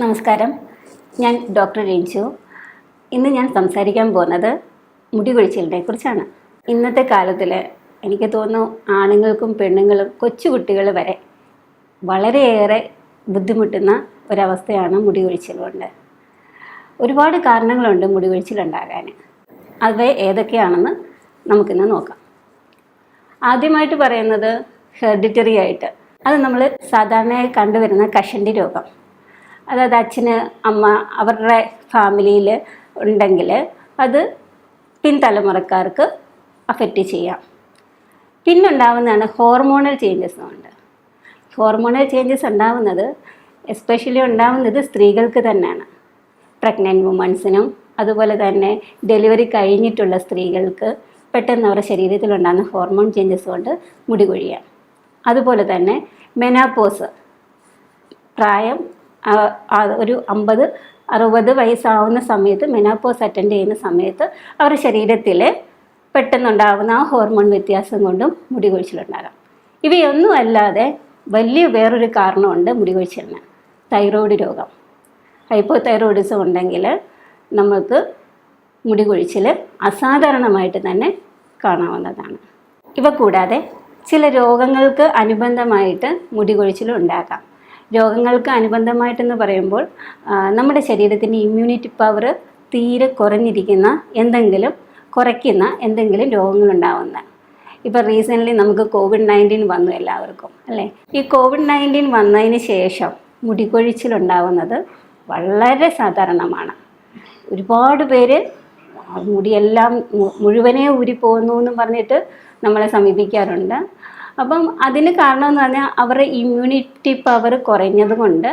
നമസ്കാരം, ഞാൻ ഡോക്ടർ രഞ്ജു. ഇന്ന് ഞാൻ സംസാരിക്കാൻ പോകുന്നത് മുടി കൊഴിച്ചിലിനെ കുറിച്ചാണ്. ഇന്നത്തെ കാലത്തിൽ എനിക്ക് തോന്നുന്നു ആണുങ്ങൾക്കും പെണ്ണുങ്ങളും കൊച്ചുകുട്ടികൾ വരെ വളരെയേറെ ബുദ്ധിമുട്ടുന്ന ഒരവസ്ഥയാണ് മുടി കൊഴിച്ചിലുകൊണ്ട്. ഒരുപാട് കാരണങ്ങളുണ്ട് മുടി കൊഴിച്ചിലുണ്ടാകാൻ. അവ ഏതൊക്കെയാണെന്ന് നമുക്കിന്ന് നോക്കാം. ആദ്യമായിട്ട് പറയുന്നത് ഹെറിഡിറ്ററി ആയിട്ട്, അത് നമ്മൾ സാധാരണയായി കണ്ടുവരുന്ന കഷണ്ടി രോഗം. അതായത് അച്ഛന് അമ്മ അവരുടെ ഫാമിലിയിൽ ഉണ്ടെങ്കിൽ അത് പിൻതലമുറക്കാർക്ക് അഫക്റ്റ് ചെയ്യാം. പിന്നുണ്ടാവുന്നതാണ് ഹോർമോണൽ ചേഞ്ചസ് ഉണ്ട്. ഹോർമോണൽ ചേഞ്ചസ് ഉണ്ടാവുന്നത് എസ്പെഷ്യലി ഉണ്ടാവുന്നത് സ്ത്രീകൾക്ക് തന്നെയാണ്. പ്രഗ്നൻറ്റ് വുമൺസിനും അതുപോലെ തന്നെ ഡെലിവറി കഴിഞ്ഞിട്ടുള്ള സ്ത്രീകൾക്ക് പെട്ടെന്ന് അവരുടെ ശരീരത്തിലുണ്ടാകുന്ന ഹോർമോൺ ചേഞ്ചസ് കൊണ്ട് മുടി കൊഴിയാം. അതുപോലെ തന്നെ മെനാപ്പോസ്, പ്രായം ഒരു 50-60 വയസ്സാവുന്ന സമയത്ത് മെനാപ്പോസ് അറ്റൻഡ് ചെയ്യുന്ന സമയത്ത് അവരുടെ ശരീരത്തിൽ പെട്ടെന്നുണ്ടാകുന്ന ആ ഹോർമോൺ വ്യത്യാസം കൊണ്ടും മുടി കൊഴിച്ചിലുണ്ടാകാം. ഇവയൊന്നും അല്ലാതെ വലിയ വേറൊരു കാരണമുണ്ട് മുടി കൊഴിച്ചിലിന്. തൈറോയ്ഡ് രോഗം, ഹൈപ്പോതൈറോയിഡിസം ഉണ്ടെങ്കിൽ നമുക്ക് മുടി കൊഴിച്ചിൽ അസാധാരണമായിട്ട് തന്നെ കാണാവുന്നതാണ്. ഇവ കൂടാതെ ചില രോഗങ്ങൾക്ക് അനുബന്ധമായിട്ട് മുടി കൊഴിച്ചിലും ഉണ്ടാകാം. രോഗങ്ങൾക്ക് അനുബന്ധമായിട്ടെന്ന് പറയുമ്പോൾ നമ്മുടെ ശരീരത്തിൻ്റെ ഇമ്മ്യൂണിറ്റി പവർ തീരെ കുറഞ്ഞിരിക്കുന്ന കുറയ്ക്കുന്ന എന്തെങ്കിലും രോഗങ്ങളുണ്ടാവുന്ന. ഇപ്പോൾ റീസെൻ്റ്ലി നമുക്ക് COVID-19 വന്നു എല്ലാവർക്കും, അല്ലേ? ഈ COVID-19 വന്നതിന് ശേഷം മുടി കൊഴിച്ചിലുണ്ടാവുന്നത് വളരെ സാധാരണമാണ്. ഒരുപാട് പേര് മുടിയെല്ലാം മുഴുവനേ ഊരിപ്പോകുന്നു എന്നും പറഞ്ഞിട്ട് നമ്മളെ സമീപിക്കാറുണ്ട്. അപ്പം അതിന് കാരണമെന്ന് പറഞ്ഞാൽ അവരുടെ ഇമ്മ്യൂണിറ്റി പവർ കുറഞ്ഞത് കൊണ്ട്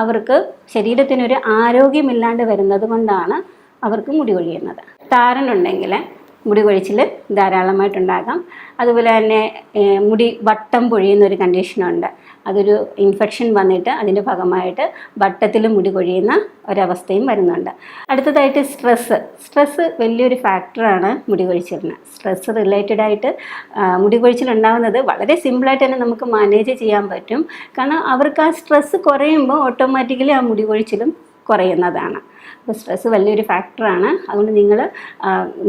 അവർക്ക് ശരീരത്തിനൊരു ആരോഗ്യമില്ലാണ്ട് വരുന്നത് കൊണ്ടാണ് അവർക്ക് മുടി കൊഴിയുന്നത്. താരനുണ്ടെങ്കിൽ മുടി കൊഴിച്ചിൽ ധാരാളമായിട്ടുണ്ടാകാം. അതുപോലെ തന്നെ മുടി വട്ടം പൊഴിയുന്നൊരു കണ്ടീഷനുണ്ട്. അതൊരു ഇൻഫെക്ഷൻ വന്നിട്ട് അതിൻ്റെ ഭാഗമായിട്ട് വട്ടത്തിൽ മുടി കൊഴിയുന്ന ഒരവസ്ഥയും വരുന്നുണ്ട്. അടുത്തതായിട്ട് സ്ട്രെസ്സ് വലിയൊരു ഫാക്ടറാണ് മുടി കൊഴിച്ചിലിന്. സ്ട്രെസ്സ് റിലേറ്റഡ് ആയിട്ട് മുടി കൊഴിച്ചിലുണ്ടാകുന്നത് വളരെ സിമ്പിളായിട്ട് തന്നെ നമുക്ക് മാനേജ് ചെയ്യാൻ പറ്റും. കാരണം അവർക്ക് ആ സ്ട്രെസ്സ് കുറയുമ്പോൾ ഓട്ടോമാറ്റിക്കലി ആ മുടി കൊഴിച്ചിലും കുറയുന്നതാണ്. അപ്പോൾ സ്ട്രെസ്സ് വലിയൊരു ഫാക്ടറാണ്. അതുകൊണ്ട് നിങ്ങൾ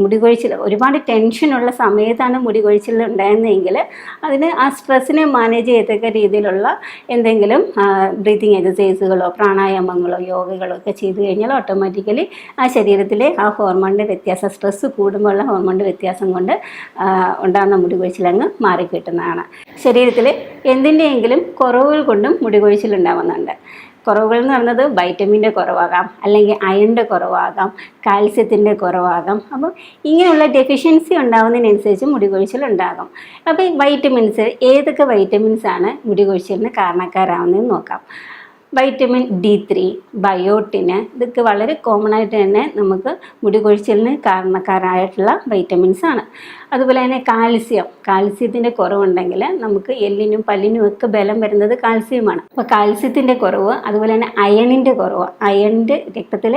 മുടി കൊഴിച്ചിൽ ഒരുപാട് ടെൻഷനുള്ള സമയത്താണ് മുടി കൊഴിച്ചിൽ ഉണ്ടായിരുന്നതെങ്കിൽ അതിന് ആ സ്ട്രെസ്സിനെ മാനേജ് ചെയ്യത്തക്ക രീതിയിലുള്ള എന്തെങ്കിലും ബ്രീത്തിങ് എക്സസൈസുകളോ പ്രാണായാമങ്ങളോ യോഗകളോ ഒക്കെ ചെയ്ത് കഴിഞ്ഞാൽ ഓട്ടോമാറ്റിക്കലി ആ ശരീരത്തിലെ ആ ഹോർമോണിൻ്റെ വ്യത്യാസം, സ്ട്രെസ്സ് കൂടുമ്പോഴുള്ള ഹോർമോണിൻ്റെ വ്യത്യാസം കൊണ്ട് ഉണ്ടാകുന്ന മുടി കൊഴിച്ചിലങ്ങ് മാറിക്കിട്ടുന്നതാണ്. ശരീരത്തിൽ എന്തിൻ്റെയെങ്കിലും കുറവുകൾ കൊണ്ടും മുടി കൊഴിച്ചിലുണ്ടാവുന്നുണ്ട്. കുറവുകൾ എന്ന് പറയുന്നത് വൈറ്റമിൻ്റെ കുറവാകാം, അല്ലെങ്കിൽ അയണിൻ്റെ കുറവാകാം, കാൽസ്യത്തിൻ്റെ കുറവാകാം. അപ്പോൾ ഇങ്ങനെയുള്ള ഡെഫിഷ്യൻസി ഉണ്ടാകുന്നതിനനുസരിച്ച് മുടി കൊഴിച്ചിലുണ്ടാകും. അപ്പോൾ ഈ വൈറ്റമിൻസ്, ഏതൊക്കെ വൈറ്റമിൻസാണ് മുടി കൊഴിച്ചിലിന് കാരണക്കാരാവുന്നതെന്ന് നോക്കാം. വൈറ്റമിൻ D3, ബയോട്ടിന്, ഇതൊക്കെ വളരെ കോമൺ ആയിട്ട് തന്നെ നമുക്ക് മുടി കൊഴിച്ചിലിന് കാരണക്കാരായിട്ടുള്ള വൈറ്റമിൻസാണ്. അതുപോലെ തന്നെ കാൽസ്യത്തിൻ്റെ കുറവുണ്ടെങ്കിൽ നമുക്ക് എല്ലിനും പല്ലിനും ഒക്കെ ബലം വരുന്നത് കാൽസ്യമാണ്. അപ്പോൾ കാൽസ്യത്തിൻ്റെ കുറവ്, അതുപോലെ തന്നെ അയണിൻ്റെ കുറവ്, അയണിൻ്റെ രക്തത്തിൽ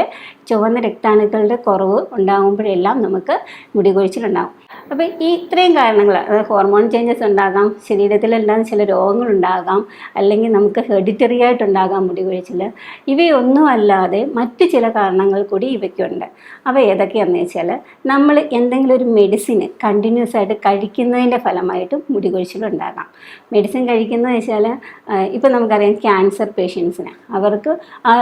ചുവന്ന രക്താണുക്കളുടെ കുറവ് ഉണ്ടാകുമ്പോഴെല്ലാം നമുക്ക് മുടി കൊഴിച്ചിലുണ്ടാകും. അപ്പോൾ ഈ ഇത്രയും കാരണങ്ങൾ, അതായത് ഹോർമോൺ ചേഞ്ചസ് ഉണ്ടാകാം, ശരീരത്തിലുണ്ടാകുന്ന ചില രോഗങ്ങളുണ്ടാകാം, അല്ലെങ്കിൽ നമുക്ക് ഹെറിഡിറ്ററി ആയിട്ടുണ്ടാകാം മുടി കൊഴിച്ചിൽ. ഇവയൊന്നും അല്ലാതെ മറ്റ് ചില കാരണങ്ങൾ കൂടി ഇവയ്ക്കുണ്ട്. അവ ഏതൊക്കെയാണെന്ന് വെച്ചാൽ, നമ്മൾ എന്തെങ്കിലും ഒരു മെഡിസിന് കണ്ടിന്യൂസ് ആയിട്ട് കഴിക്കുന്നതിൻ്റെ ഫലമായിട്ടും മുടി കൊഴിച്ചിലുണ്ടാകാം. മെഡിസിൻ കഴിക്കുന്നതെന്ന് വെച്ചാൽ ഇപ്പോൾ നമുക്കറിയാം ക്യാൻസർ പേഷ്യൻസിന് അവർക്ക് ആ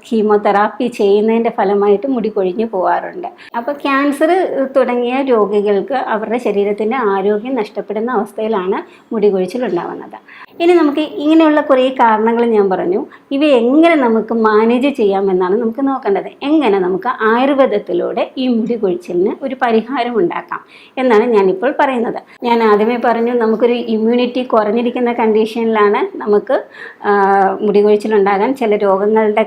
കീമോതെറാപ്പി ചെയ്യുന്നതിൻ്റെ ഫലമായിട്ട് മുടി കൊഴിഞ്ഞു പോകാറുണ്ട്. അപ്പോൾ ക്യാൻസർ തുടങ്ങിയ രോഗികൾക്ക് അവരുടെ ശരീരത്തിൻ്റെ ആരോഗ്യം നഷ്ടപ്പെടുന്ന അവസ്ഥയിലാണ് മുടി കൊഴിച്ചിലുണ്ടാകുന്നത്. ഇനി നമുക്ക് ഇങ്ങനെയുള്ള കുറേ കാരണങ്ങൾ ഞാൻ പറഞ്ഞു. ഇവ എങ്ങനെ നമുക്ക് മാനേജ് ചെയ്യാമെന്നാണ് നമുക്ക് നോക്കേണ്ടത്. എങ്ങനെ നമുക്ക് ആയുർവേദത്തിലൂടെ ഈ മുടി കൊഴിച്ചിലിന് ഒരു പരിഹാരം ഉണ്ടാക്കാം എന്നാണ് ഞാനിപ്പോൾ പറയുന്നത്. ഞാൻ ആദ്യമേ പറഞ്ഞു, നമുക്കൊരു ഇമ്മ്യൂണിറ്റി കുറഞ്ഞിരിക്കുന്ന കണ്ടീഷനിലാണ് നമുക്ക് മുടി കൊഴിച്ചിലുണ്ടാകാൻ, ചില രോഗങ്ങളുടെ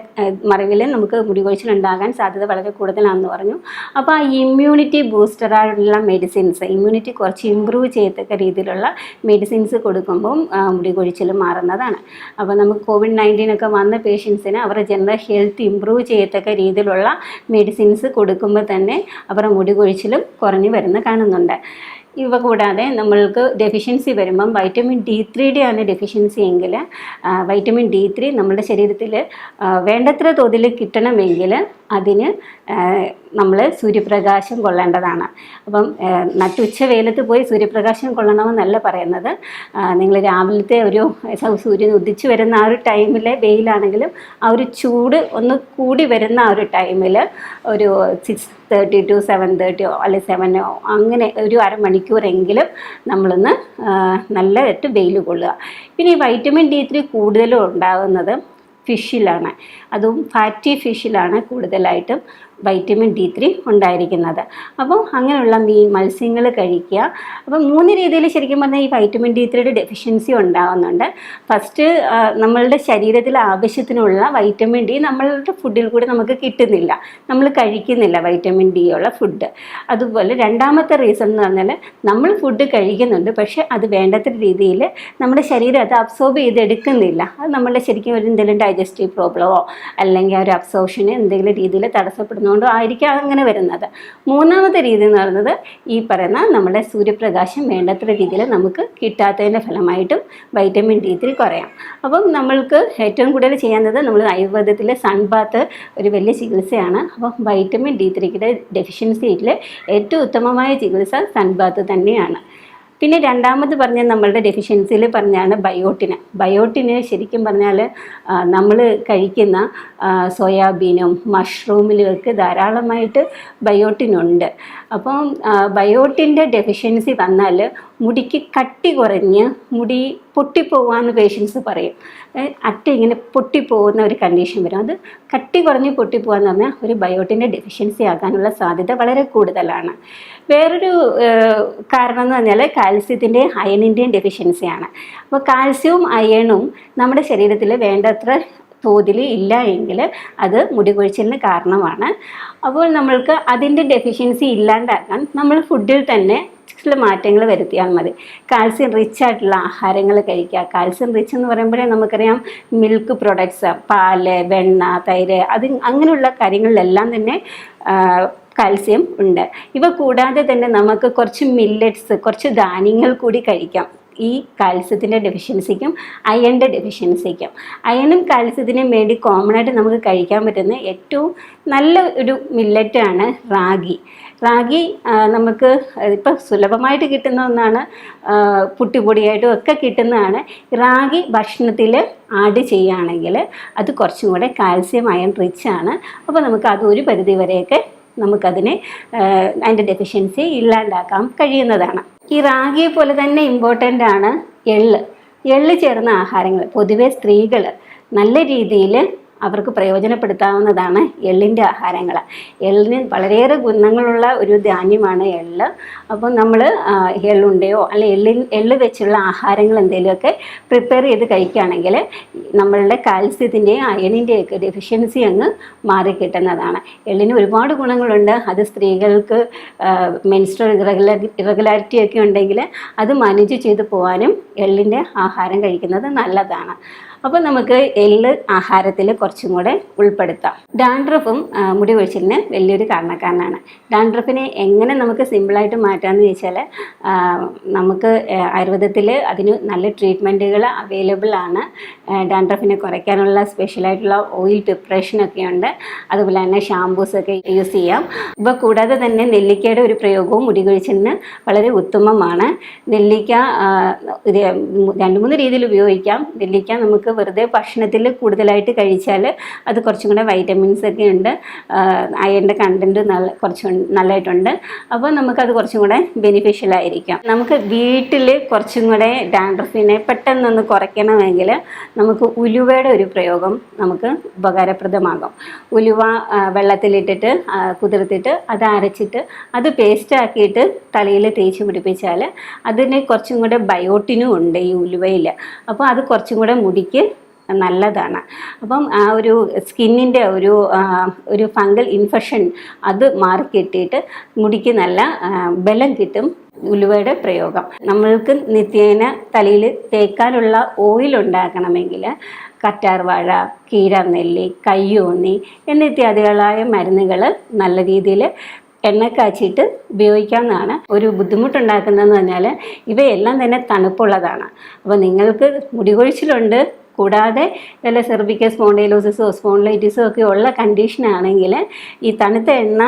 മറവിൽ നമുക്ക് മുടി കൊഴിച്ചിലുണ്ടാകാൻ സാധ്യത വളരെ കൂടുതലാണെന്ന് പറഞ്ഞു. അപ്പോൾ ആ ഇമ്മ്യൂണിറ്റി ബൂസ്റ്ററായിട്ടുള്ള മെഡിസിൻസ്, ഇമ്മ്യൂണിറ്റി കുറച്ച് ഇമ്പ്രൂവ് ചെയ്യത്തക്ക രീതിയിലുള്ള മെഡിസിൻസ് കൊടുക്കുമ്പം മുടി കൊഴിച്ചിൽ മാറുന്നതാണ്. അപ്പോൾ നമുക്ക് COVID-19 ഒക്കെ വന്ന പേഷ്യൻസിന് അവരുടെ ജനറൽ ഹെൽത്ത് ഇമ്പ്രൂവ് ചെയ്യത്തക്ക രീതിയിലുള്ള മെഡിസിൻസ് കൊടുക്കുമ്പോൾ തന്നെ അവരുടെ മുടി കൊഴിച്ചിലും കുറഞ്ഞു വരുന്ന കാണുന്നുണ്ട്. ഇവ കൂടാതെ നമ്മൾക്ക് ഡെഫിഷ്യൻസി വരുമ്പം വൈറ്റമിൻ D3 ആണ് ഡെഫിഷ്യൻസി എങ്കിൽ വൈറ്റമിൻ D3 നമ്മുടെ ശരീരത്തിൽ വേണ്ടത്ര തോതിൽ കിട്ടണമെങ്കിൽ അതിന് നമ്മൾ സൂര്യപ്രകാശം കൊള്ളേണ്ടതാണ്. അപ്പം നട്ടുച്ച വെയിലത്ത് പോയി സൂര്യപ്രകാശം കൊള്ളണമെന്നല്ല പറയുന്നത്. നിങ്ങൾ രാവിലത്തെ ഒരു സൂര്യൻ ഉദിച്ചു വരുന്ന ആ ഒരു ടൈമിലെ വെയിലാണെങ്കിലും ആ ഒരു ചൂട് ഒന്ന് കൂടി വരുന്ന ആ ഒരു ടൈമിൽ ഒരു 6:30 to 7:30 അല്ലെങ്കിൽ 7 അങ്ങനെ ഒരു അരമണിക്കൂറെങ്കിലും നമ്മളൊന്ന് നല്ലതായിട്ട് വെയിൽ കൊള്ളുക. പിന്നെ ഈ വൈറ്റമിൻ D3 കൂടുതലും ഉണ്ടാകുന്നത് ഫിഷിലാണ്. അതും ഫാറ്റി ഫിഷിലാണ് കൂടുതലായിട്ടും വൈറ്റമിൻ D3 ഉണ്ടായിരിക്കുന്നത്. അപ്പം അങ്ങനെയുള്ള മത്സ്യങ്ങൾ കഴിക്കുക. അപ്പം 3 രീതിയിൽ ശരിക്കും പറഞ്ഞാൽ ഈ വൈറ്റമിൻ D3 ഡെഫിഷ്യൻസി ഉണ്ടാകുന്നുണ്ട്. ഫസ്റ്റ്, നമ്മളുടെ ശരീരത്തിൽ ആവശ്യത്തിനുള്ള വൈറ്റമിൻ D നമ്മളുടെ ഫുഡിൽ കൂടി നമുക്ക് കിട്ടുന്നില്ല, നമ്മൾ കഴിക്കുന്നില്ല വൈറ്റമിൻ D ഉള്ള ഫുഡ്. അതുപോലെ രണ്ടാമത്തെ റീസൺ എന്ന് പറഞ്ഞാൽ നമ്മൾ ഫുഡ് കഴിക്കുന്നുണ്ട്, പക്ഷേ അത് വേണ്ടത്ര രീതിയിൽ നമ്മുടെ ശരീരം അത് അബ്സോർബ് ചെയ്തെടുക്കുന്നില്ല. അത് നമ്മളുടെ ശരിക്കും ഒരു എന്തെങ്കിലും ഡൈജസ്റ്റീവ് പ്രോബ്ലമോ അല്ലെങ്കിൽ ഒരു അബ്സോർപ്ഷന് എന്തെങ്കിലും രീതിയിൽ തടസ്സപ്പെടുന്നതുകൊണ്ടോ ആയിരിക്കാം അങ്ങനെ വരുന്നത്. മൂന്നാമത്തെ രീതി എന്ന് പറയുന്നത് ഈ പറയുന്ന നമ്മുടെ സൂര്യപ്രകാശം വേണ്ടത്ര രീതിയിൽ നമുക്ക് കിട്ടാത്തതിൻ്റെ ഫലമായിട്ടും വൈറ്റമിൻ D3 കുറയാം. അപ്പം നമ്മൾക്ക് ഏറ്റവും കൂടുതൽ ചെയ്യുന്നത് നമ്മൾ ആയുർവേദത്തിലെ സൺബാത്ത് ഒരു വലിയ ചികിത്സയാണ്. അപ്പം വൈറ്റമിൻ D3 ഡെഫിഷ്യൻസിയിൽ ഏറ്റവും ഉത്തമമായ ചികിത്സ സൺബാത്ത് തന്നെയാണ്. പിന്നെ രണ്ടാമത് പറഞ്ഞ നമ്മളുടെ ഡെഫിഷ്യൻസിയിൽ പറഞ്ഞാണ് ബയോട്ടിന് ശരിക്കും പറഞ്ഞാൽ നമ്മൾ കഴിക്കുന്ന സോയാബീനും മഷ്റൂമിലുമൊക്കെ ധാരാളമായിട്ട് ബയോട്ടിനുണ്ട്. അപ്പം ബയോട്ടിൻ്റെ ഡെഫിഷ്യൻസി വന്നാൽ മുടിക്ക് കട്ടി കുറഞ്ഞ് മുടി പൊട്ടിപ്പോകാമെന്ന് പേഷ്യൻസ് പറയും. ഇങ്ങനെ പൊട്ടിപ്പോകുന്ന ഒരു കണ്ടീഷൻ വരും. അത് കട്ടി കുറഞ്ഞ് പൊട്ടിപ്പോകാന്ന് പറഞ്ഞാൽ ഒരു ബയോട്ടിൻ്റെ ഡെഫിഷ്യൻസി ആകാനുള്ള സാധ്യത വളരെ കൂടുതലാണ്. വേറൊരു കാരണം എന്ന് പറഞ്ഞാൽ കാൽസ്യത്തിൻ്റെയും അയണിൻ്റെയും ഡെഫിഷ്യൻസിയാണ്. അപ്പോൾ കാൽസ്യവും അയണും നമ്മുടെ ശരീരത്തിൽ വേണ്ടത്ര തോതിൽ ഇല്ല എങ്കിൽ അത് മുടി കൊഴിച്ചിലിന് കാരണമാണ്. അപ്പോൾ നമ്മൾക്ക് അതിൻ്റെ ഡെഫിഷ്യൻസി ഇല്ലാണ്ടാക്കാൻ നമ്മൾ ഫുഡിൽ തന്നെ ചില മാറ്റങ്ങൾ വരുത്തിയാൽ മതി. കാൽസ്യം റിച്ച് ആയിട്ടുള്ള ആഹാരങ്ങൾ കഴിക്കുക. കാൽസ്യം റിച്ച് എന്ന് പറയുമ്പോഴേ നമുക്കറിയാം മിൽക്ക് പ്രൊഡക്ട്സ്, പാല്, വെണ്ണ, തൈര്, അങ്ങനെയുള്ള കാര്യങ്ങളിലെല്ലാം തന്നെ കാൽസ്യം ഉണ്ട്. ഇവ കൂടാതെ തന്നെ നമുക്ക് കുറച്ച് മില്ലറ്റ്സ്, കുറച്ച് ധാന്യങ്ങൾ കൂടി കഴിക്കാം. ഈ കാൽസ്യത്തിൻ്റെ ഡെഫിഷ്യൻസിക്കും അയണിൻ്റെ ഡെഫിഷ്യൻസിക്കും. അയണും കാൽസ്യത്തിനും വേണ്ടി കോമൺ ആയിട്ട് നമുക്ക് കഴിക്കാൻ പറ്റുന്ന ഏറ്റവും നല്ല ഒരു മില്ലറ്റാണ് റാഗി. നമുക്ക് ഇപ്പം സുലഭമായിട്ട് കിട്ടുന്ന ഒന്നാണ്, പുട്ടിപ്പൊടിയായിട്ടും ഒക്കെ കിട്ടുന്നതാണ്. റാഗി ഭക്ഷണത്തിൽ ആഡ് ചെയ്യുകയാണെങ്കിൽ അത് കുറച്ചും കൂടെ കാൽസ്യം അയൺ റിച്ച് ആണ്. അപ്പോൾ നമുക്ക് അത് ഒരു പരിധി വരെയൊക്കെ നമുക്കതിനെ അതിൻ്റെ ഡെഫിഷ്യൻസി ഇല്ലാണ്ടാക്കാൻ കഴിയുന്നതാണ്. ഈ റാഗിയെ പോലെ തന്നെ ഇമ്പോർട്ടൻ്റ് ആണ് എള്ള് ചേർന്ന ആഹാരങ്ങൾ. പൊതുവെ സ്ത്രീകൾ നല്ല രീതിയിൽ അവർക്ക് പ്രയോജനപ്പെടുത്താവുന്നതാണ് എള്ളിൻ്റെ ആഹാരങ്ങൾ. എള്ളിന് വളരെയേറെ ഗുണങ്ങളുള്ള ഒരു ധാന്യമാണ് എള്ള്. അപ്പോൾ നമ്മൾ എള്ളുണ്ടയോ അല്ലെങ്കിൽ എള്ള് വെച്ചുള്ള ആഹാരങ്ങൾ എന്തെങ്കിലുമൊക്കെ പ്രിപ്പയർ ചെയ്ത് കഴിക്കുകയാണെങ്കിൽ നമ്മളുടെ കാൽസ്യത്തിൻ്റെയും അയണിൻ്റെയൊക്കെ ഡെഫിഷ്യൻസി അങ്ങ് മാറിക്കിട്ടുന്നതാണ്. എള്ളിന് ഒരുപാട് ഗുണങ്ങളുണ്ട്. അത് സ്ത്രീകൾക്ക് മെൻസ്ട്രൽ ഇറഗുലാരിറ്റി ഒക്കെ ഉണ്ടെങ്കിൽ അത് മാനേജ് ചെയ്ത് പോകാനും എള്ളിൻ്റെ ആഹാരം കഴിക്കുന്നത് നല്ലതാണ്. അപ്പോൾ നമുക്ക് എള്ള് ആഹാരത്തിൽ കുറച്ചും കൂടെ ഉൾപ്പെടുത്താം. ഡാൻഡ്രഫും മുടി കൊഴിച്ചിലിന് വലിയൊരു കാരണക്കാരനാണ്. ഡാൻഡ്രഫിനെ എങ്ങനെ നമുക്ക് സിമ്പിളായിട്ട് മാറ്റാമെന്ന് ചോദിച്ചാൽ നമുക്ക് ആയുർവേദത്തിൽ അതിന് നല്ല ട്രീറ്റ്മെൻറ്റുകൾ അവൈലബിൾ ആണ്. ഡാൻഡ്രഫിനെ കുറയ്ക്കാനുള്ള സ്പെഷ്യലായിട്ടുള്ള ഓയിൽ പ്രിപ്പറേഷനൊക്കെ ഉണ്ട്. അതുപോലെ തന്നെ ഷാംപൂസൊക്കെ യൂസ് ചെയ്യാം. ഇവ കൂടാതെ തന്നെ നെല്ലിക്കയുടെ ഒരു പ്രയോഗവും മുടി കൊഴിച്ചിലിന് വളരെ ഉത്തമമാണ്. നെല്ലിക്ക 2-3 രീതിയിൽ ഉപയോഗിക്കാം. നെല്ലിക്ക നമുക്ക് വെറുതെ ഭക്ഷണത്തിൽ കൂടുതലായിട്ട് കഴിച്ചാൽ അത് കുറച്ചും കൂടെ വൈറ്റമിൻസ് ഒക്കെ ഉണ്ട്, അയണിൻ്റെ കണ്ടൻറ്റ് കുറച്ചും നല്ലതായിട്ടുണ്ട്. അപ്പോൾ നമുക്കത് കുറച്ചും കൂടെ ബെനിഫിഷ്യൽ ആയിരിക്കും. നമുക്ക് വീട്ടിൽ കുറച്ചും കൂടെ ഡാൻഡ്രഫിനെ പെട്ടെന്നൊന്ന് കുറയ്ക്കണമെങ്കിൽ നമുക്ക് ഉലുവയുടെ ഒരു പ്രയോഗം നമുക്ക് ഉപകാരപ്രദമാകും. ഉലുവ വെള്ളത്തിലിട്ടിട്ട് കുതിർത്തിട്ട് അത് അരച്ചിട്ട് അത് പേസ്റ്റാക്കിയിട്ട് തലയിൽ തേച്ച് പിടിപ്പിച്ചാൽ അതിന് കുറച്ചും കൂടെ ബയോട്ടിനും ഉണ്ട് ഈ ഉലുവയിൽ. അപ്പോൾ അത് കുറച്ചും കൂടെ മുടിക്ക് നല്ലതാണ്. അപ്പം ആ ഒരു സ്കിന്നിൻ്റെ ഒരു ഫംഗൽ ഇൻഫെക്ഷൻ അത് മാറിക്കിട്ടിയിട്ട് മുടിക്ക് നല്ല ബലം കിട്ടും ഉലുവയുടെ പ്രയോഗം. നമ്മൾക്ക് നിത്യേന തലയിൽ തേക്കാനുള്ള ഓയിൽ ഉണ്ടാക്കണമെങ്കിൽ കറ്റാർവാഴ, കീഴാർനെല്ലി, കയ്യോന്നി എന്നിത്യാദികളായ മരുന്നുകൾ നല്ല രീതിയിൽ എണ്ണ കാച്ചിയിട്ട് ഉപയോഗിക്കാവുന്നതാണ്. ഒരു ബുദ്ധിമുട്ടുണ്ടാക്കുന്നതെന്ന് പറഞ്ഞാൽ ഇവയെല്ലാം തന്നെ തണുപ്പുള്ളതാണ്. അപ്പോൾ നിങ്ങൾക്ക് മുടി കൊഴിച്ചിലുണ്ട്, കൂടാതെ വല്ല സെർവിക്കൽ സ്പോണ്ടൈലോസിസോ സ്പോണ്ടിലൈറ്റിസോ ഒക്കെ ഉള്ള കണ്ടീഷനാണെങ്കിൽ ഈ തണുത്ത എണ്ണ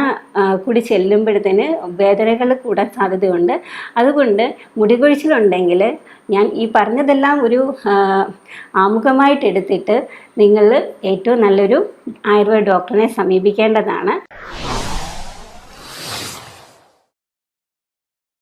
കൂടി ചെല്ലുമ്പോഴത്തേന് വേദനകൾ കൂടാൻ സാധ്യതയുണ്ട്. അതുകൊണ്ട് മുടി കൊഴിച്ചിലുണ്ടെങ്കിൽ ഞാൻ ഈ പറഞ്ഞതെല്ലാം ഒരു ആമുഖമായിട്ട് എടുത്തിട്ട് നിങ്ങൾ ഏറ്റവും നല്ലൊരു ആയുർവേദ ഡോക്ടറിനെ സമീപിക്കേണ്ടതാണ്.